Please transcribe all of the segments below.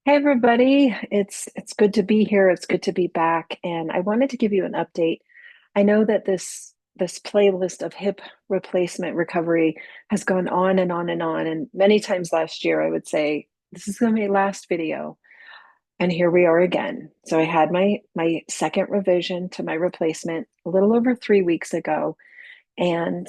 Hey everybody, it's good to be here. It's good to be back, and I wanted to give you an update. I know that this playlist of hip replacement recovery has gone on and on and on, and many times last year I would say this is going to be my last video, and here we are again. So I had my second revision to my replacement a little over 3 weeks ago, and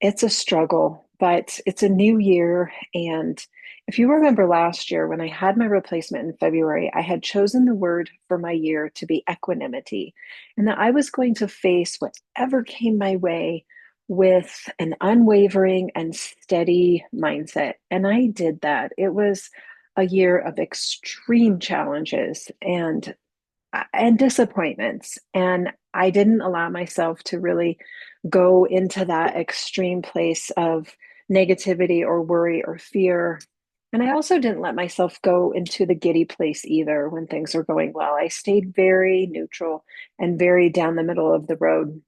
it's a struggle, but it's a new year. And if you remember last year when I had my replacement in February, I had chosen the word for my year to be equanimity, and that I was going to face whatever came my way with an unwavering and steady mindset. And I did that. It was a year of extreme challenges and disappointments. And I didn't allow myself to really go into that extreme place of negativity or worry or fear. And I also didn't let myself go into the giddy place either when things were going well. I stayed very neutral and very down the middle of the road.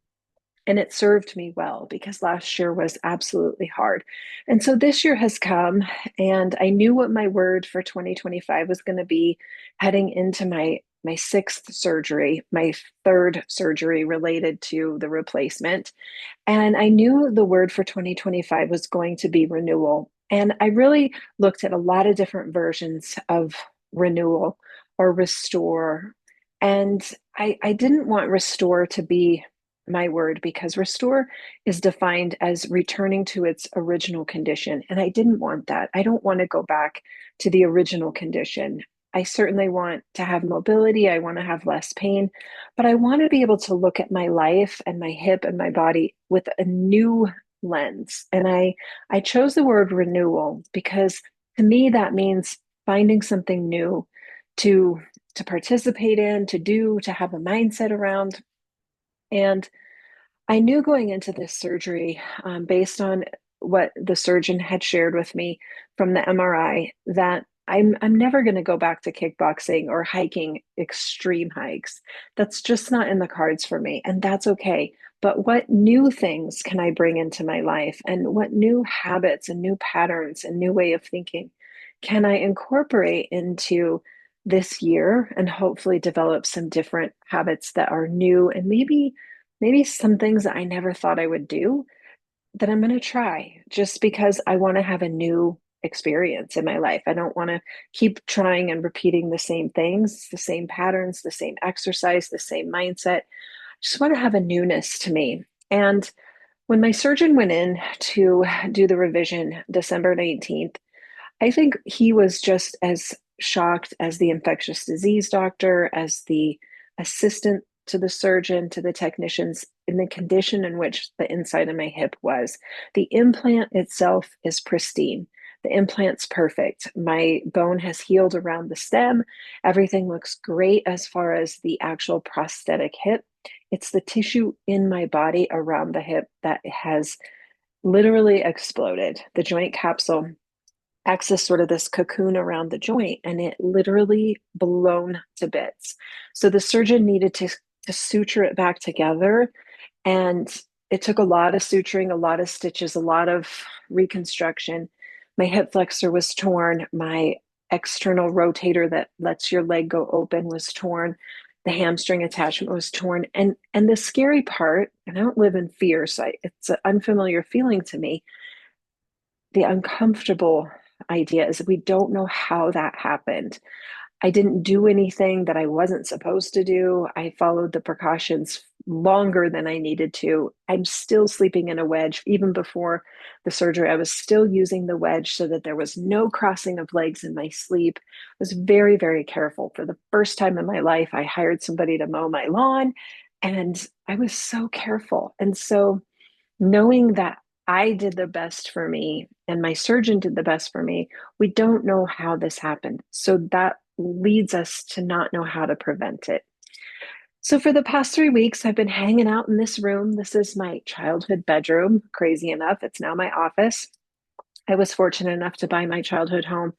And it served me well because last year was absolutely hard. And so this year has come, and I knew what my word for 2025 was going to be heading into my sixth surgery, my third surgery related to the replacement. And I knew the word for 2025 was going to be renewal. And I really looked at a lot of different versions of renewal or restore. And I didn't want restore to be my word because restore is defined as returning to its original condition. And I didn't want that. I don't want to go back to the original condition. I certainly want to have mobility. I want to have less pain, but I want to be able to look at my life and my hip and my body with a new lens. And I chose the word renewal because to me that means finding something new to to participate in, to do, to have a mindset around. And I knew going into this surgery, based on what the surgeon had shared with me from the MRI, that I'm never going to go back to kickboxing or hiking extreme hikes. That's just not in the cards for me, and that's okay. But what new things can I bring into my life, and what new habits and new patterns and new way of thinking can I incorporate into this year and hopefully develop some different habits that are new and maybe some things that I never thought I would do that I'm going to try just because I want to have a new experience in my life. I don't want to keep trying and repeating the same things, the same patterns, the same exercise, the same mindset. I just want to have a newness to me. And when my surgeon went in to do the revision December 19th, I think he was just as shocked as the infectious disease doctor, as the assistant to the surgeon, to the technicians, in the condition in which the inside of my hip was. The implant itself is pristine. The implant's perfect. My bone has healed around the stem. Everything looks great as far as the actual prosthetic hip. It's the tissue in my body around the hip that has literally exploded. The joint capsule acts as sort of this cocoon around the joint, and it literally blown to bits. So the surgeon needed to suture it back together, and it took a lot of suturing, a lot of stitches, a lot of reconstruction. My hip flexor was torn. My external rotator that lets your leg go open was torn. The hamstring attachment was torn. And the scary part, and I don't live in fear, so it's an unfamiliar feeling to me, the uncomfortable idea is that we don't know how that happened. I didn't do anything that I wasn't supposed to do. I followed the precautions longer than I needed to. I'm still sleeping in a wedge. Even before the surgery, I was still using the wedge so that there was no crossing of legs in my sleep. I was very, very careful. For the first time in my life, I hired somebody to mow my lawn, and I was so careful. And so knowing that I did the best for me and my surgeon did the best for me, we don't know how this happened. So that leads us to not know how to prevent it. So for the past 3 weeks, I've been hanging out in this room. This is my childhood bedroom. Crazy enough, it's now my office. I was fortunate enough to buy my childhood home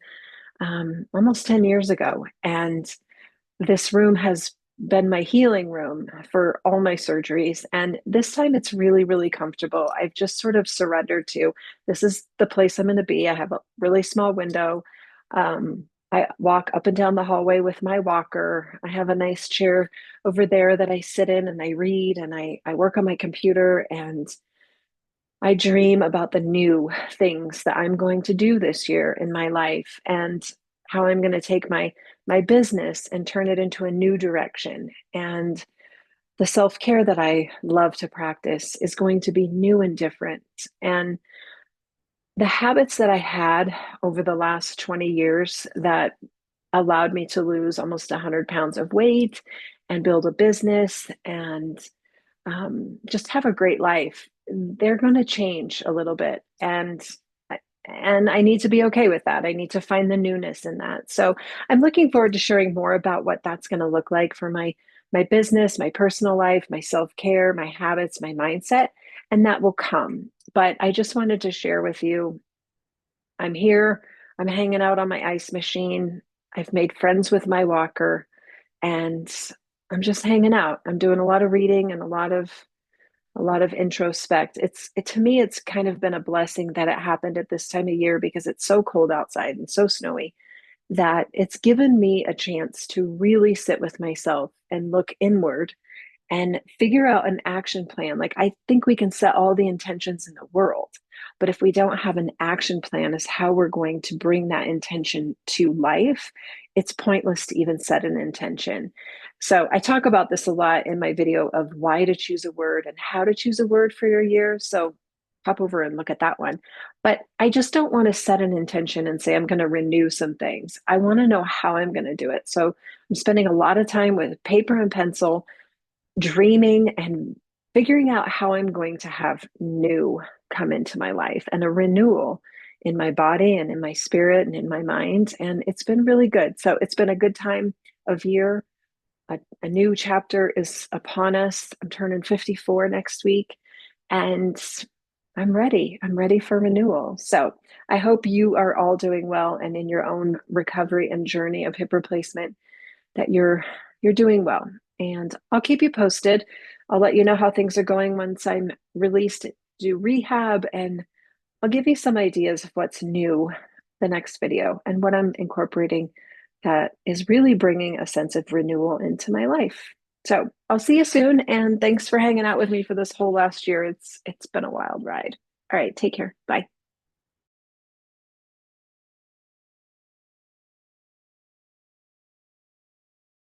almost 10 years ago. And this room has been my healing room for all my surgeries. And this time it's really, really comfortable. I've just sort of surrendered to this is the place I'm going to be. I have a really small window. I walk up and down the hallway with my walker. I have a nice chair over there that I sit in and I read and I work on my computer and I dream about the new things that I'm going to do this year in my life and how I'm going to take my business and turn it into a new direction. And the self-care that I love to practice is going to be new and different. And the habits that I had over the last 20 years that allowed me to lose almost 100 pounds of weight and build a business and just have a great life, they're going to change a little bit. And I need to be okay with that. I need to find the newness in that. So I'm looking forward to sharing more about what that's going to look like for my business, my personal life, my self-care, my habits, my mindset, and that will come. But I just wanted to share with you, I'm here, I'm hanging out on my ice machine. I've made friends with my walker and I'm just hanging out. I'm doing a lot of reading and a lot of introspect. To me, it's kind of been a blessing that it happened at this time of year because it's so cold outside and so snowy that it's given me a chance to really sit with myself and look inward and figure out an action plan. Like, I think we can set all the intentions in the world, but if we don't have an action plan as how we're going to bring that intention to life, it's pointless to even set an intention. So I talk about this a lot in my video of why to choose a word and how to choose a word for your year. So pop over and look at that one. But I just don't want to set an intention and say I'm going to renew some things. I want to know how I'm going to do it. So I'm spending a lot of time with paper and pencil, dreaming and figuring out how I'm going to have new come into my life and a renewal in my body and in my spirit and in my mind. And it's been really good. So it's been a good time of year. A new chapter is upon us. I'm turning 54 next week and I'm ready. I'm ready for renewal. So I hope you are all doing well and in your own recovery and journey of hip replacement that you're doing well. And I'll keep you posted. I'll let you know how things are going once I'm released to do rehab, and I'll give you some ideas of what's new the next video and what I'm incorporating that is really bringing a sense of renewal into my life. So I'll see you soon, and thanks for hanging out with me for this whole last year. It's been a wild ride. All right, take care. Bye.